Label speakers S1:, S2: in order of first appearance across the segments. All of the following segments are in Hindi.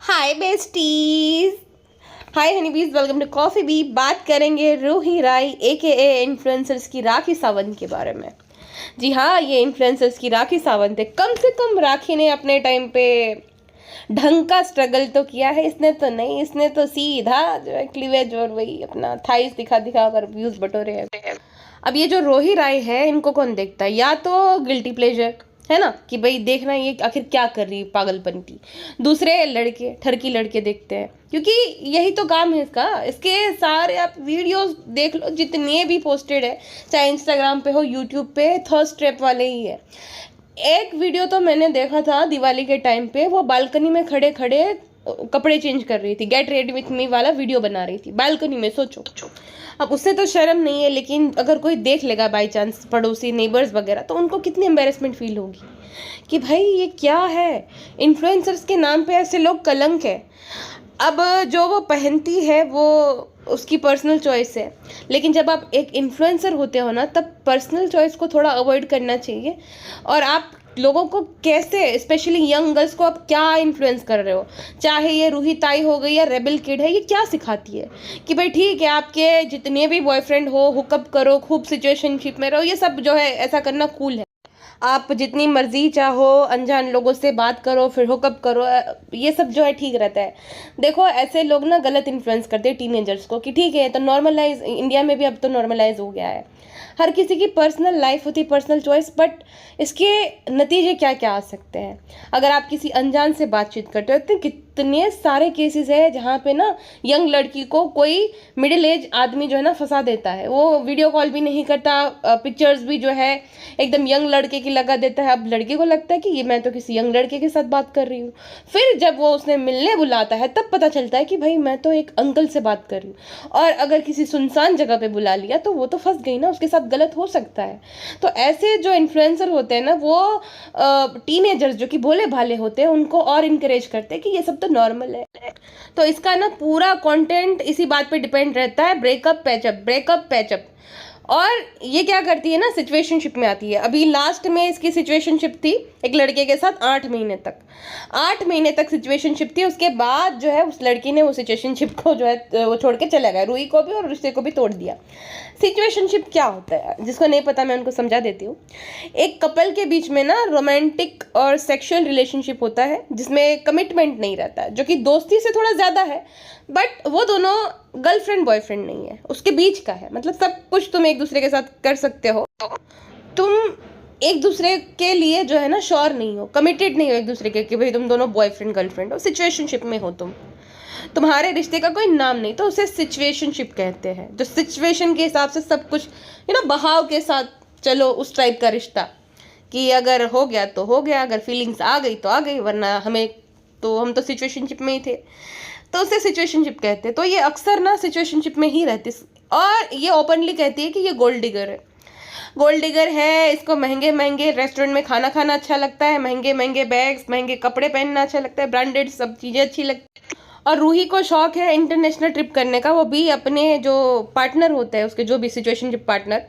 S1: Hi besties, hi honeybees, welcome to coffee bee. बात करेंगे रूही राय ए इन्फ्लुएंसर्स की राखी सावंत के बारे में। जी हाँ, ये इन्फ्लुएंसर्स की राखी सावंत है। कम से कम राखी ने अपने टाइम पे ढंग का स्ट्रगल तो किया है। इसने तो नहीं, इसने तो सीधा जो है क्लीवेज और वही अपना थाइस दिखा दिखा कर व्यूज बटोरे हैं। अब ये जो रूही राय है, इनको कौन देखता है? या तो गिल्टी प्लेजर है ना, कि भाई देखना ये आखिर क्या कर रही है पागलपन की। दूसरे लड़के, ठरकी लड़के देखते हैं, क्योंकि यही तो काम है इसका। इसके सारे आप वीडियोस देख लो, जितने भी पोस्टेड है, चाहे इंस्टाग्राम पे हो, यूट्यूब पे, थर्स्ट ट्रैप वाले ही है। एक वीडियो तो मैंने देखा था दिवाली के टाइम पे, वो बालकनी में खड़े खड़े कपड़े चेंज कर रही थी, गेट रेडी विथ मी वाला वीडियो बना रही थी बालकनी में। सोचो, अब उससे तो शर्म नहीं है, लेकिन अगर कोई देख लेगा बाई चांस, पड़ोसी, नेबर्स वगैरह, तो उनको कितनी एम्बेरसमेंट फील होगी कि भाई ये क्या है। इन्फ्लुएंसर्स के नाम पे ऐसे लोग कलंक है। अब जो वो पहनती है वो उसकी पर्सनल चॉइस है, लेकिन जब आप एक इन्फ्लुएंसर होते हो ना, तब पर्सनल चॉइस को थोड़ा अवॉइड करना चाहिए। और आप लोगों को कैसे, स्पेशली यंग गर्ल्स को आप क्या इन्फ्लुएंस कर रहे हो? चाहे ये रूही ताई हो गई या रेबल किड है, ये क्या सिखाती है कि भाई ठीक है, आपके जितने भी बॉयफ्रेंड हो, हुकअप करो, खूब सिचुएशनशिप में रहो, ये सब जो है ऐसा करना कूल है। आप जितनी मर्जी चाहो अनजान लोगों से बात करो, फिर हुकअप करो, ये सब जो है ठीक रहता है। देखो, ऐसे लोग ना गलत इन्फ्लुएंस करते हैं टीनेजर्स को कि ठीक है, तो नॉर्मलाइज, इंडिया में भी अब तो नॉर्मलाइज हो गया है। हर किसी की पर्सनल लाइफ होती, पर्सनल चॉइस, बट इसके नतीजे क्या क्या आ सकते हैं अगर आप किसी अनजान से बातचीत करते हो। तो कितने सारे केसेस है जहाँ पे ना यंग लड़की को कोई मिडिल एज आदमी जो है ना फंसा देता है। वो वीडियो कॉल भी नहीं करता, पिक्चर्स भी जो है एकदम यंग लड़के की लगा देता है। अब लड़के को लगता है कि ये मैं तो किसी यंग लड़के के साथ बात कर रही हूँ। फिर जब वो उसने मिलने बुलाता है, तब पता चलता है कि भाई मैं तो एक अंकल से बात कर रही हूँ। और अगर किसी सुनसान जगह पे बुला लिया तो वो तो फंस गई ना, उसके साथ गलत हो सकता है। तो ऐसे जो इन्फ्लुएंसर होते हैं ना, वो टीनेजर्स जो कि भोले भाले होते हैं, उनको और इनकरेज करते हैं कि ये सब तो नॉर्मल है। तो इसका ना पूरा कंटेंट इसी बात पे डिपेंड रहता है, ब्रेकअप पैचअप, ब्रेकअप पैचअप। और ये क्या करती है ना, सिचुएशनशिप में आती है। अभी लास्ट में इसकी सिचुएशनशिप थी एक लड़के के साथ 8 महीने तक। 8 महीने तक सिचुएशनशिप थी। उसके बाद जो है उस लड़की ने वो सिचुएशनशिप को जो है वो छोड़ के चला गया, रूही को भी और रिश्ते को भी तोड़ दिया। सिचुएशनशिप क्या होता है, जिसको नहीं पता मैं उनको समझा देती हूँ। एक कपल के बीच में ना रोमांटिक और सेक्सुअल रिलेशनशिप होता है, जिसमें कमिटमेंट नहीं रहता है, जो कि दोस्ती से थोड़ा ज़्यादा है, बट वो दोनों गर्लफ्रेंड बॉयफ्रेंड नहीं है, उसके बीच का है। मतलब सब कुछ तुम एक दूसरे के साथ कर सकते हो, तुम एक दूसरे के लिए जो है ना श्योर नहीं हो, कमिटेड नहीं हो एक दूसरे के कि भाई तुम दोनों बॉयफ्रेंड गर्लफ्रेंड हो, सिचुएशनशिप में हो तुम। तुम्हारे रिश्ते का कोई नाम नहीं, तो उसे सिचुएशनशिप कहते हैं। जो सिचुएशन के हिसाब से सब कुछ बहाव के साथ चलो, उस टाइप का रिश्ता, कि अगर हो गया तो हो गया, अगर फीलिंग्स आ गई तो आ गई, वरना हम तो सिचुएशनशिप में ही थे, तो उसे सिचुएशनशिप कहते हैं। तो ये अक्सर ना सिचुएशनशिप में ही रहती है, और ये ओपनली कहती है कि ये गोल्ड डिगर है, गोल्ड डिगर है। इसको महंगे महंगे रेस्टोरेंट में खाना खाना अच्छा लगता है, महंगे महंगे बैग्स, महंगे कपड़े पहनना अच्छा लगता है, ब्रांडेड सब चीज़ें अच्छी लगती है। और रूही को शौक है इंटरनेशनल ट्रिप करने का, वो भी अपने जो पार्टनर होता है, उसके जो भी सिचुएशनशिप पार्टनर,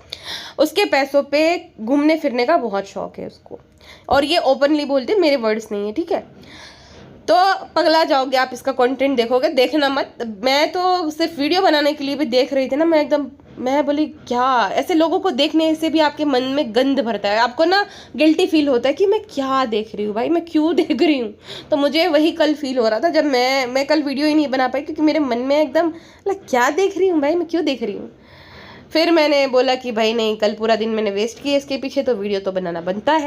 S1: उसके पैसों पे घूमने फिरने का बहुत शौक है उसको। और ये ओपनली बोलते, मेरे वर्ड्स नहीं है, ठीक है। तो पगला जाओगे आप, इसका कंटेंट देखोगे, देखना मत। मैं तो सिर्फ वीडियो बनाने के लिए भी देख रही थी ना, मैं बोली क्या, ऐसे लोगों को देखने से भी आपके मन में गंद भरता है, आपको ना गिल्टी फील होता है कि मैं क्या देख रही हूँ भाई, मैं क्यों देख रही हूँ। तो मुझे वही कल फील हो रहा था, जब मैं कल वीडियो ही नहीं बना पाई, क्योंकि मेरे मन में एकदम क्या देख रही हूँ भाई, मैं क्यों देख रही हूँ। फिर मैंने बोला कि भाई नहीं, कल पूरा दिन मैंने वेस्ट किया इसके पीछे, तो वीडियो तो बनाना बनता है।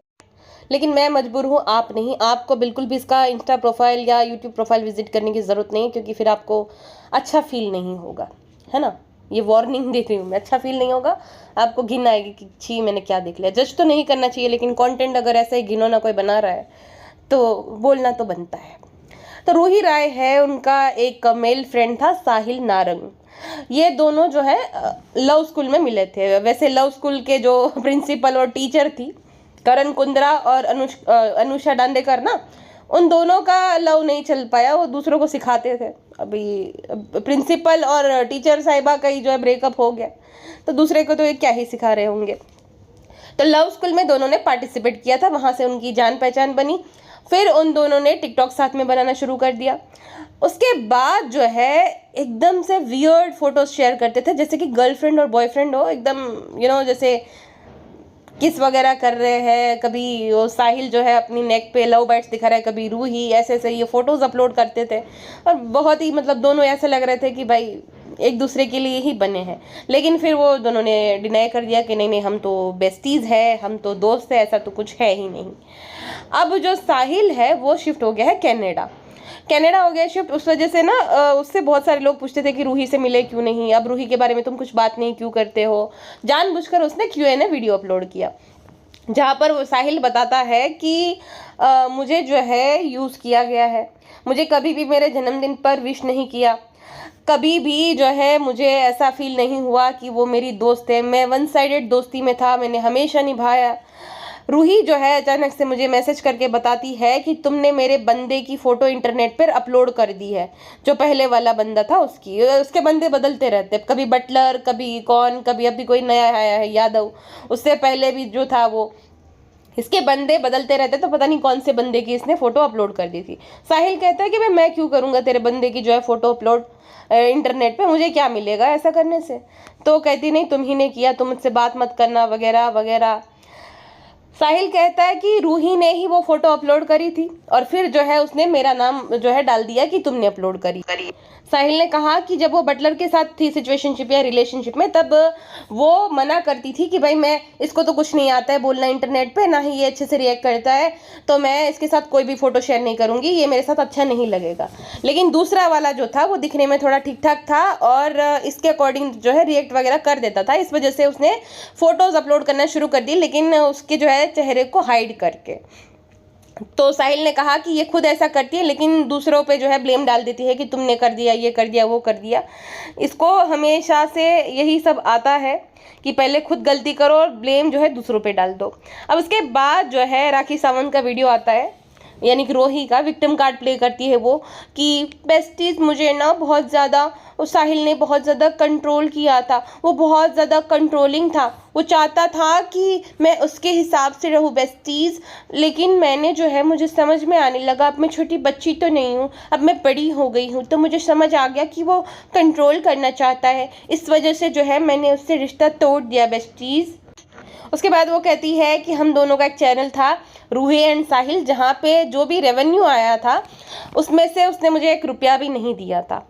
S1: लेकिन मैं मजबूर हूँ, आप नहीं। आपको बिल्कुल भी इसका इंस्टा प्रोफाइल या यूट्यूब प्रोफाइल विजिट करने की ज़रूरत नहीं है, क्योंकि फिर आपको अच्छा फील नहीं होगा, है ना। ये वार्निंग दे रही हूँ मैं, अच्छा फील नहीं होगा, आपको घिन आएगी कि छी मैंने क्या देख लिया। जज तो नहीं करना चाहिए, लेकिन कंटेंट अगर ऐसा ही घिनौना कोई बना रहा है तो बोलना तो बनता है। तो रूही राय है, उनका एक मेल फ्रेंड था साहिल नारंग। ये दोनों जो है लव स्कूल में मिले थे। वैसे लव स्कूल के जो प्रिंसिपल और टीचर थी, करण कुंद्रा और अनुषा डांडेकर ना, उन दोनों का लव नहीं चल पाया, वो दूसरों को सिखाते थे। अभी प्रिंसिपल और टीचर साहिबा का ही जो है ब्रेकअप हो गया, तो दूसरे को तो ये क्या ही सिखा रहे होंगे। तो लव स्कूल में दोनों ने पार्टिसिपेट किया था, वहाँ से उनकी जान पहचान बनी। फिर उन दोनों ने टिकटॉक साथ में बनाना शुरू कर दिया। उसके बाद जो है एकदम से वियर्ड फोटोज शेयर करते थे, जैसे कि गर्लफ्रेंड और बॉयफ्रेंड हो, एकदम जैसे किस वगैरह कर रहे हैं। कभी वो साहिल जो है अपनी नेक पे लव बाइट्स दिखा रहा है, कभी रूही, ऐसे ऐसे ये फोटोज अपलोड करते थे। और बहुत ही मतलब दोनों ऐसे लग रहे थे कि भाई एक दूसरे के लिए ही बने हैं। लेकिन फिर वो दोनों ने डिनाई कर दिया कि नहीं नहीं, हम तो बेस्टीज है, हम तो दोस्त है, ऐसा तो कुछ है ही नहीं। अब जो साहिल है वो शिफ्ट हो गया है कनाडा हो गया शिफ्ट। उस वजह से ना उससे बहुत सारे लोग पूछते थे कि रूही से मिले क्यों नहीं, अब रूही के बारे में तुम कुछ बात नहीं क्यों करते हो। जानबूझकर उसने Q&A वीडियो अपलोड किया, जहाँ पर वो साहिल बताता है कि मुझे जो है यूज़ किया गया है, मुझे कभी भी मेरे जन्मदिन पर विश नहीं किया, कभी भी जो है मुझे ऐसा फील नहीं हुआ कि वो मेरी दोस्त है, मैं वन साइडेड दोस्ती में था, मैंने हमेशा निभाया। रूही जो है अचानक से मुझे मैसेज करके बताती है कि तुमने मेरे बंदे की फ़ोटो इंटरनेट पर अपलोड कर दी है, जो पहले वाला बंदा था उसके बंदे बदलते रहते, कभी बटलर, कभी कौन, कभी अभी कोई नया आया है यादव, उससे पहले भी जो था वो, इसके बंदे बदलते रहते, तो पता नहीं कौन से बंदे की इसने फ़ोटो अपलोड कर दी थी। साहिल कहता है कि भाई मैं क्यों करूँगा तेरे बंदे की जो है फ़ोटो अपलोड इंटरनेट पे, मुझे क्या मिलेगा ऐसा करने से। तो कहती नहीं तुम ही ने किया, तुम मुझसे बात मत करना वगैरह वगैरह। साहिल कहता है कि रूही ने ही वो फोटो अपलोड करी थी और फिर जो है उसने मेरा नाम जो है डाल दिया कि तुमने अपलोड करी। साहिल ने कहा कि जब वो बटलर के साथ थी सिचुएशनशिप या रिलेशनशिप में, तब वो मना करती थी कि भाई मैं इसको तो कुछ नहीं आता है बोलना इंटरनेट पे, ना ही ये अच्छे से रिएक्ट करता है, तो मैं इसके साथ कोई भी फोटो शेयर नहीं करूंगी, ये मेरे साथ अच्छा नहीं लगेगा। लेकिन दूसरा वाला जो था वो दिखने में थोड़ा ठीक ठाक था और इसके अकॉर्डिंग जो है रिएक्ट वगैरह कर देता था, इस वजह से उसने फोटोज अपलोड करना शुरू कर दी, लेकिन उसके जो है चेहरे को हाइड करके। तो साहिल ने कहा कि ये खुद ऐसा करती है लेकिन दूसरों पे जो है ब्लेम डाल देती है कि तुमने कर दिया, ये कर दिया, वो कर दिया। इसको हमेशा से यही सब आता है कि पहले खुद गलती करो और ब्लेम जो है दूसरों पे डाल दो। अब उसके बाद जो है राखी सावंत का वीडियो आता है, यानी कि रोही का विक्टिम कार्ड प्ले करती है वो, कि बेस्टीज मुझे ना बहुत ज़्यादा उस साहिल ने बहुत ज़्यादा कंट्रोल किया था, वो बहुत ज़्यादा कंट्रोलिंग था, वो चाहता था कि मैं उसके हिसाब से रहूँ बेस्टीज, लेकिन मैंने जो है मुझे समझ में आने लगा, अब मैं छोटी बच्ची तो नहीं हूँ, अब मैं बड़ी हो गई हूँ, तो मुझे समझ आ गया कि वो कंट्रोल करना चाहता है, इस वजह से जो है मैंने उससे रिश्ता तोड़ दिया बेस्टीज। उसके बाद वो कहती है कि हम दोनों का एक चैनल था रूही एंड साहिल, जहाँ पे जो भी रेवेन्यू आया था उसमें से उसने मुझे 1 रुपया भी नहीं दिया था।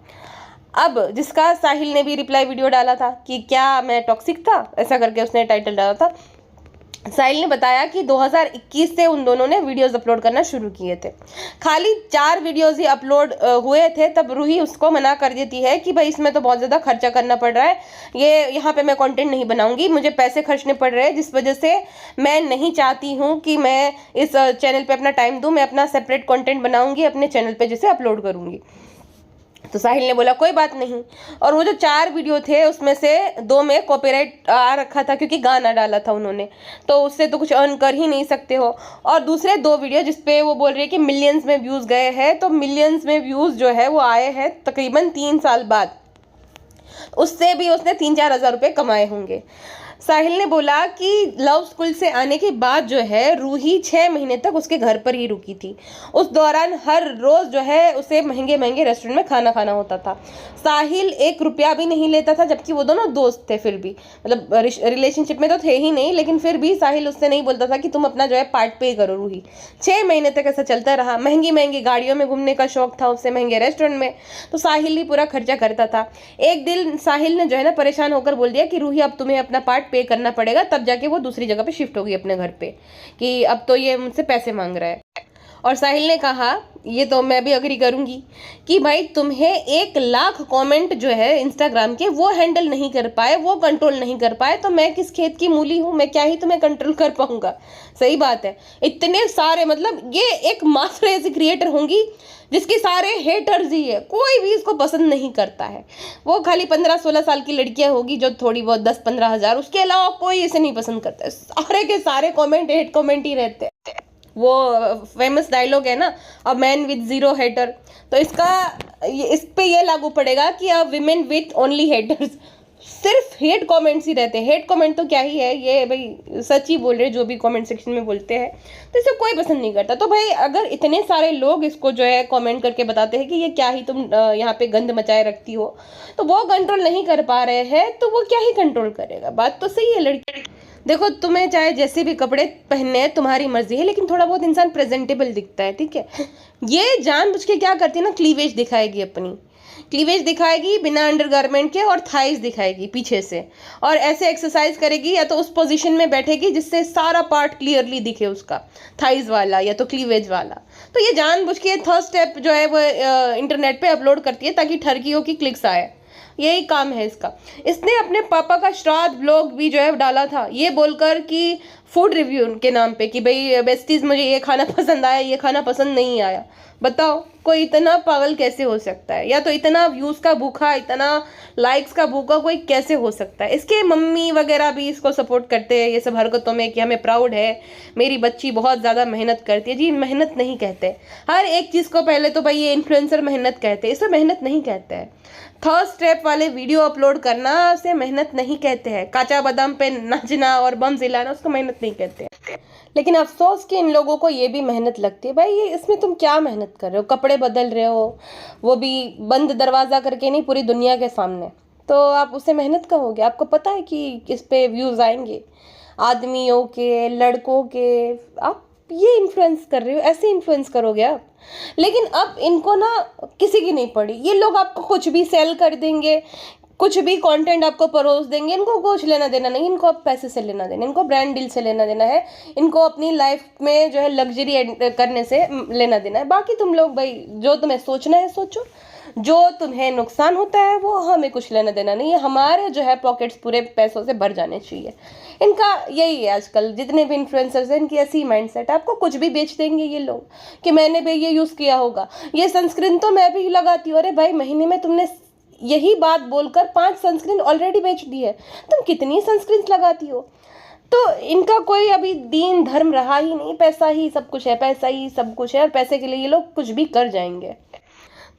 S1: अब जिसका साहिल ने भी रिप्लाई वीडियो डाला था कि क्या मैं टॉक्सिक था, ऐसा करके उसने टाइटल डाला था। साहिल ने बताया कि 2021 से उन दोनों ने वीडियोस अपलोड करना शुरू किए थे, खाली 4 वीडियोस ही अपलोड हुए थे, तब रूही उसको मना कर देती है कि भाई इसमें तो बहुत ज़्यादा खर्चा करना पड़ रहा है, ये यहाँ पे मैं कंटेंट नहीं बनाऊंगी, मुझे पैसे खर्चने पड़ रहे हैं, जिस वजह से मैं नहीं चाहती हूँ कि मैं इस चैनल पे अपना टाइम दूँ, मैं अपना सेपरेट कंटेंट बनाऊंगी, अपने चैनल पे जिसे अपलोड करूँगी। तो साहिल ने बोला कोई बात नहीं, और वो जो 4 वीडियो थे उसमें से 2 में कॉपीराइट आ रखा था क्योंकि गाना डाला था उन्होंने, तो उससे तो कुछ अर्न कर ही नहीं सकते हो। और दूसरे 2 वीडियो जिसपे वो बोल रही है कि मिलियंस में व्यूज़ गए हैं, तो मिलियंस में व्यूज़ जो है वो आए हैं तकरीबन 3 साल बाद, उससे भी उसने 3-4 हज़ार रुपये कमाए होंगे। साहिल ने बोला कि लव स्कूल से आने के बाद जो है रूही 6 महीने तक उसके घर पर ही रुकी थी, उस दौरान हर रोज़ जो है उसे महंगे महंगे रेस्टोरेंट में खाना खाना होता था। साहिल 1 रुपया भी नहीं लेता था, जबकि वो दोनों दोस्त थे, फिर भी मतलब रिलेशनशिप में तो थे ही नहीं, लेकिन फिर भी साहिल उससे नहीं बोलता था कि तुम अपना जो है पार्ट पे करो। रूही 6 महीने तक ऐसा चलता रहा, महंगी महंगी गाड़ियों में घूमने का शौक था उससे, महंगे रेस्टोरेंट में, तो साहिल ही पूरा खर्चा करता था। एक दिन साहिल ने जो है ना परेशान होकर बोल दिया कि रूही अब तुम्हें अपना पार्ट पे करना पड़ेगा, तब जाके वो दूसरी जगह पे शिफ्ट होगी अपने घर पे, कि अब तो ये मुझसे पैसे मांग रहा है। और साहिल ने कहा, ये तो मैं भी अग्री करूंगी, कि भाई तुम्हें 1 लाख कमेंट जो है इंस्टाग्राम के वो हैंडल नहीं कर पाए, वो कंट्रोल नहीं कर पाए, तो मैं किस खेत की मूली हूँ, मैं क्या ही तुम्हें कंट्रोल कर पाऊंगा। सही बात है, इतने सारे मतलब ये एक मात्र ऐसी क्रिएटर होंगी जिसके सारे हेटर्स ही है, कोई भी इसको पसंद नहीं करता है। वो खाली 15-16 साल की लड़कियां होगी जो थोड़ी बहुत 10-15 हज़ार, उसके अलावा कोई इसे नहीं पसंद करता है। सारे के सारे कमेंट हेट कमेंट ही रहते हैं। वो फेमस डायलॉग है ना, अ मैन विद 0 हेटर, तो इस पे ये लागू पड़ेगा कि a women with only haters. सिर्फ हेट कमेंट्स ही रहते हैं। हेट कमेंट तो क्या ही है, ये भाई सच ही बोल रहे जो भी कमेंट सेक्शन में बोलते हैं, तो इसे कोई पसंद नहीं करता। तो भाई अगर इतने सारे लोग इसको जो है कमेंट करके बताते हैं कि ये क्या ही तुम यहाँ पे गंद मचाए रखती हो, तो वो कंट्रोल नहीं कर पा रहे हैं तो वो क्या ही कंट्रोल करेगा। बात तो सही है लड़की। देखो तुम्हें चाहे जैसे भी कपड़े पहनने हैं तुम्हारी मर्जी है, लेकिन थोड़ा बहुत इंसान प्रेजेंटेबल दिखता है, ठीक है। ये जानबूझ के क्या करती है ना, क्लीवेज दिखाएगी, अपनी क्लीवेज दिखाएगी बिना अंडरगारमेंट के, और थाइज दिखाएगी पीछे से, और ऐसे एक्सरसाइज करेगी या तो उस पोजीशन में बैठेगी जिससे सारा पार्ट क्लियरली दिखे उसका, थाइज वाला या तो क्लीवेज वाला। तो ये जानबूझ के थर्ड स्टेप जो है वो इंटरनेट पे अपलोड करती है ताकि ठरकियों की क्लिक्स आए, यही काम है इसका। इसने अपने पापा का श्राद्ध ब्लॉग भी जो है डाला था, ये बोलकर कि फूड रिव्यू के नाम पे कि भाई बेस्टीज मुझे ये खाना पसंद आया, ये खाना पसंद नहीं आया। बताओ कोई इतना पागल कैसे हो सकता है, या तो इतना व्यूज का भूखा, इतना लाइक्स का भूखा कोई कैसे हो सकता है। इसके मम्मी वगैरह भी इसको सपोर्ट करते हैं ये सब हरकतों में कि हमें प्राउड है, मेरी बच्ची बहुत ज़्यादा मेहनत करती है। जी मेहनत नहीं कहते, हर एक चीज़ को पहले तो भाई ये इन्फ्लुएंसर मेहनत कहते हैं, इसे मेहनत नहीं कहते हैं। थर्ड स्टेप वाले वीडियो अपलोड करना से मेहनत नहीं कहते हैं। काचा बादाम पे नाचना और बम जिलाना उसको मेहनत नहीं कहते हैं। लेकिन अफसोस कि इन लोगों को ये भी मेहनत लगती है। भाई ये इसमें तुम क्या मेहनत कर रहे हो, कपड़े बदल रहे हो, वो भी बंद दरवाज़ा करके नहीं, पूरी दुनिया के सामने, तो आप उसे मेहनत कहोगे। आपको पता है कि किस पे व्यूज़ आएंगे, आदमियों के, लड़कों के, आप ये इन्फ्लुएंस कर रहे हो, ऐसे इन्फ्लुएंस करोगे आप। लेकिन अब इनको ना किसी की नहीं पड़ी, ये लोग आपको कुछ भी सेल कर देंगे, कुछ भी कंटेंट आपको परोस देंगे, इनको कुछ लेना देना नहीं, इनको अब पैसे से लेना देना, इनको ब्रांड डील से लेना देना है, इनको अपनी लाइफ में जो है लग्जरी करने से लेना देना है। बाकी तुम लोग भाई जो तुम्हें सोचना है सोचो, जो तुम्हें नुकसान होता है वो हमें कुछ लेना देना नहीं है। हमारे जो है पॉकेट्स पूरे पैसों से भर जाने चाहिए। इनका यही है आजकल जितने भी इन्फ्लुएंसर्स हैं, इनकी ऐसी माइंडसेट। आपको कुछ भी बेच देंगे ये लोग कि मैंने भी ये यूज़ किया होगा, ये सनस्क्रीन तो मैं भी लगाती हूँ। अरे भाई महीने में तुमने यही बात बोलकर 5 सनस्क्रीन ऑलरेडी बेच दी है, तुम कितनी सनस्क्रीन लगाती हो। तो इनका कोई अभी दीन धर्म रहा ही नहीं, पैसा ही सब कुछ है, पैसा ही सब कुछ है, और पैसे के लिए ये लोग कुछ भी कर जाएंगे।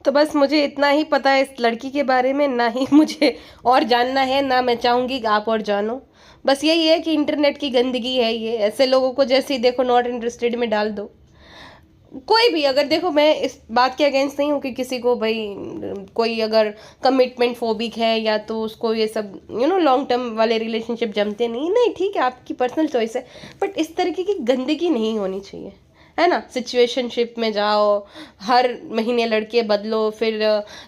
S1: तो बस मुझे इतना ही पता है इस लड़की के बारे में, ना ही मुझे और जानना है, ना मैं चाहूँगी कि आप और जानो। बस यही है कि इंटरनेट की गंदगी है ये, ऐसे लोगों को जैसे ही देखो नॉट इंटरेस्टेड में डाल दो। कोई भी अगर देखो, मैं इस बात के अगेंस्ट नहीं हूँ कि किसी को भाई कोई अगर कमिटमेंट फोबिक है या तो उसको ये सब लॉन्ग टर्म वाले रिलेशनशिप जमते नहीं, ठीक है आपकी पर्सनल चॉइस है, बट इस तरीके की गंदगी नहीं होनी चाहिए, है ना। सिचुएशनशिप में जाओ, हर महीने लड़के बदलो, फिर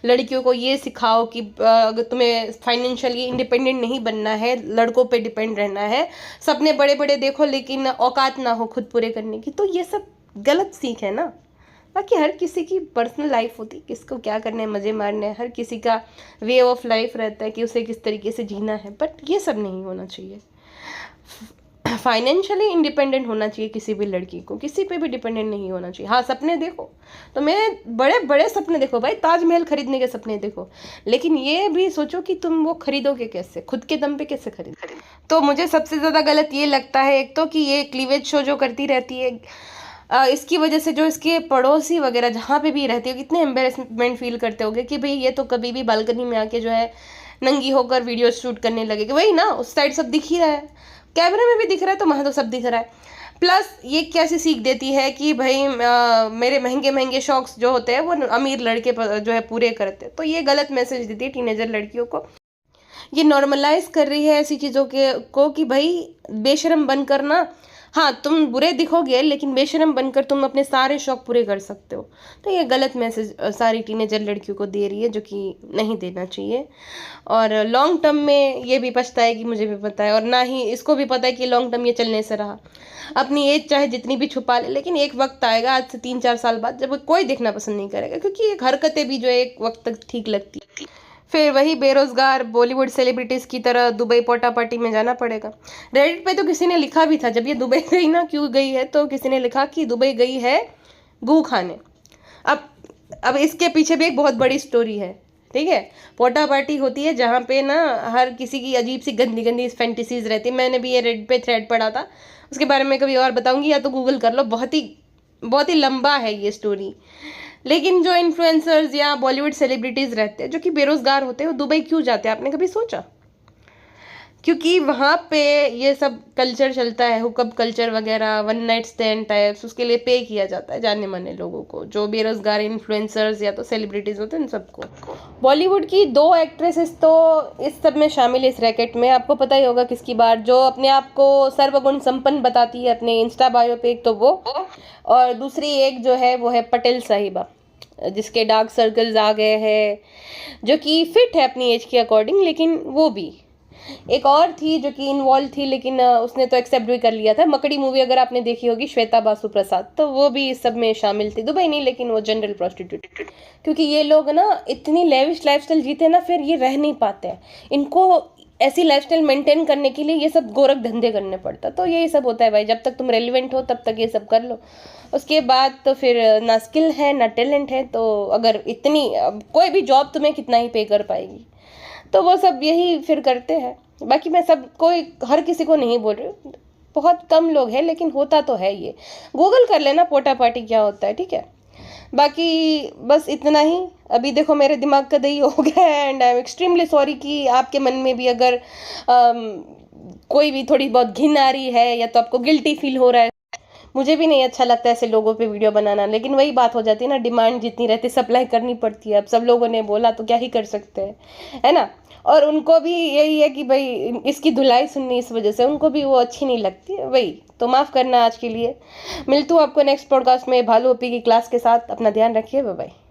S1: लड़कियों को ये सिखाओ कि अगर तुम्हें फाइनेंशियली इंडिपेंडेंट नहीं बनना है, लड़कों पे डिपेंड रहना है, सपने बड़े बड़े देखो लेकिन औकात ना हो खुद पूरे करने की, तो ये सब गलत सीख है ना। बाकी हर किसी की पर्सनल लाइफ होती, किसको क्या करना है, मज़े मारने हैं, हर किसी का वे ऑफ लाइफ रहता है कि उसे किस तरीके से जीना है, बट ये सब नहीं होना चाहिए। फाइनेंशियली इंडिपेंडेंट होना चाहिए किसी भी लड़की को, किसी पे भी डिपेंडेंट नहीं होना चाहिए। हाँ सपने देखो तो मैं बड़े बड़े सपने देखो भाई, ताजमहल खरीदने के सपने देखो, लेकिन ये भी सोचो कि तुम वो खरीदोगे कैसे, खुद के दम पे कैसे खरीद। तो मुझे सबसे ज़्यादा गलत ये लगता है एक तो कि ये क्लीवेज शो जो करती रहती है, इसकी वजह से जो इसके पड़ोसी वगैरह जहाँ पे भी रहते हो कितने एम्बेरसमेंट फील करते होगे कि भाई ये तो कभी भी बालकनी में आके जो है नंगी होकर वीडियो शूट करने लगेगी। वही ना, उस साइड सब दिख ही रहा है, कैमरे में भी दिख रहा है, तो वहाँ तो सब दिख रहा है। प्लस ये कैसी सीख देती है कि भाई मेरे महंगे महंगे शौक्स जो होते हैं वो अमीर लड़के जो है पूरे करते हैं, तो ये गलत मैसेज देती है टीनेजर लड़कियों को। ये नॉर्मलाइज कर रही है ऐसी चीज़ों को कि भाई बेशरम बनकर ना, हाँ तुम बुरे दिखोगे लेकिन बेशरम बनकर तुम अपने सारे शौक पूरे कर सकते हो। तो ये गलत मैसेज सारी टीनेजर लड़कियों को दे रही है, जो कि नहीं देना चाहिए। और लॉन्ग टर्म में ये भी पछताएगी, मुझे भी पता है, और ना ही इसको भी पता है कि लॉन्ग टर्म ये चलने से रहा। अपनी एज चाहे जितनी भी छुपा ले, लेकिन एक वक्त आएगा आज से 3-4 साल बाद जब कोई देखना पसंद नहीं करेगा, क्योंकि ये हरकतें भी जो है एक वक्त तक ठीक लगती है। फिर वही बेरोजगार बॉलीवुड सेलिब्रिटीज़ की तरह दुबई पोटा पार्टी में जाना पड़ेगा। रेडिट पे तो किसी ने लिखा भी था, जब ये दुबई गई ना, क्यों गई है, तो किसी ने लिखा कि दुबई गई है गू खाने। अब इसके पीछे भी एक बहुत बड़ी स्टोरी है, ठीक है। पोटा पार्टी होती है जहाँ पे ना हर किसी की अजीब सी गंदी गंदी फैंटेसीज रहती है। मैंने भी ये रेडिट पे थ्रेड पढ़ा था, उसके बारे में कभी और बताऊँगी, या तो गूगल कर लो, बहुत ही लंबा है ये स्टोरी। लेकिन जो इन्फ्लुएंसर्स या बॉलीवुड सेलिब्रिटीज़ रहते हैं जो कि बेरोजगार होते हैं, वो दुबई क्यों जाते हैं, आपने कभी सोचा? क्योंकि वहाँ पे ये सब कल्चर चलता है, हुकअप कल्चर वगैरह, वन नाइट स्टैंड टाइप्स, उसके लिए पे किया जाता है जाने माने लोगों को, जो बेरोजगार इन्फ्लुएंसर्स या तो सेलिब्रिटीज होते हैं इन सबको। बॉलीवुड की 2 एक्ट्रेसेस तो इस सब में शामिल है, इस रैकेट में। आपको पता ही होगा किसकी बात, जो अपने आप को सर्वगुण संपन्न बताती है अपने इंस्टा बायो पे, एक तो वो, और दूसरी एक जो है वो है पटेल साहिबा, जिसके डार्क सर्कल्स आ गए हैं, जो कि फिट है अपनी एज के अकॉर्डिंग, लेकिन वो भी। एक और थी जो कि इन्वॉल्व थी, लेकिन उसने तो एक्सेप्ट भी कर लिया था। मकड़ी मूवी अगर आपने देखी होगी, श्वेता बासु प्रसाद, तो वो भी इस सब में शामिल थी। दुबई नहीं, लेकिन वो जनरल प्रोस्टिट्यूट। क्योंकि ये लोग ना इतनी लेविश लाइफस्टाइल जीते ना, फिर ये रह नहीं पाते हैं। इनको ऐसी लाइफस्टाइल मेंटेन करने के लिए ये सब गोरख धंधे करने पड़ता। तो यही सब होता है भाई, जब तक तुम रेलिवेंट हो तब तक ये सब कर लो, उसके बाद तो फिर ना स्किल है ना टैलेंट है, तो अगर इतनी कोई भी जॉब तुम्हें कितना ही पे कर पाएगी, तो वो सब यही फिर करते हैं। बाकी मैं सब कोई हर किसी को नहीं बोल रही हूँ, बहुत कम लोग हैं, लेकिन होता तो है ये। गूगल कर लेना पोटा पार्टी क्या होता है, ठीक है। बाकी बस इतना ही। अभी देखो मेरे दिमाग का दही हो गया है, and I am extremely sorry कि आपके मन में भी अगर कोई भी थोड़ी बहुत घिन आ रही है या तो आपको गिल्टी फील हो रहा है। मुझे भी नहीं अच्छा लगता ऐसे लोगों पे वीडियो बनाना, लेकिन वही बात हो जाती है ना, डिमांड जितनी रहती सप्लाई करनी पड़ती है। अब सब लोगों ने बोला तो क्या ही कर सकते हैं, है ना। और उनको भी यही है कि भाई इसकी धुलाई सुननी, इस वजह से उनको भी वो अच्छी नहीं लगती है, वही तो माफ़ करना आज के लिए। मिलती हूँ आपको नेक्स्ट पॉडकास्ट में भालू ओपी की क्लास के साथ। अपना ध्यान रखिए, बाय बाय।